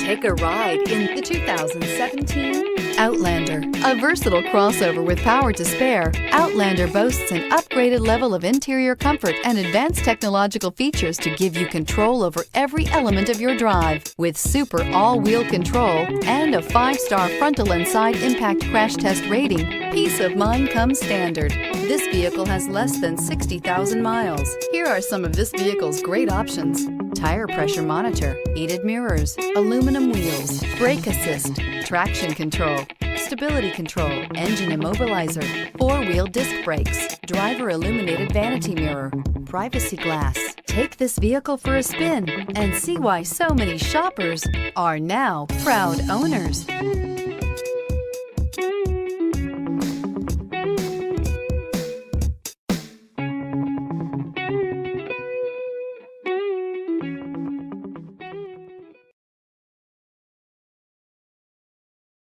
Take a ride in the 2017 Outlander. A versatile crossover with power to spare, Outlander boasts an upgraded level of interior comfort and advanced technological features to give you control over every element of your drive. With super all-wheel control and a 5-star frontal and side impact crash test rating, peace of mind comes standard. This vehicle has less than 60,000 miles. Here are some of this vehicle's great options: tire pressure monitor, heated mirrors, aluminum wheels, brake assist, traction control, stability control, engine immobilizer, 4-wheel disc brakes, driver illuminated vanity mirror, privacy glass. Take this vehicle for a spin and see why so many shoppers are now proud owners.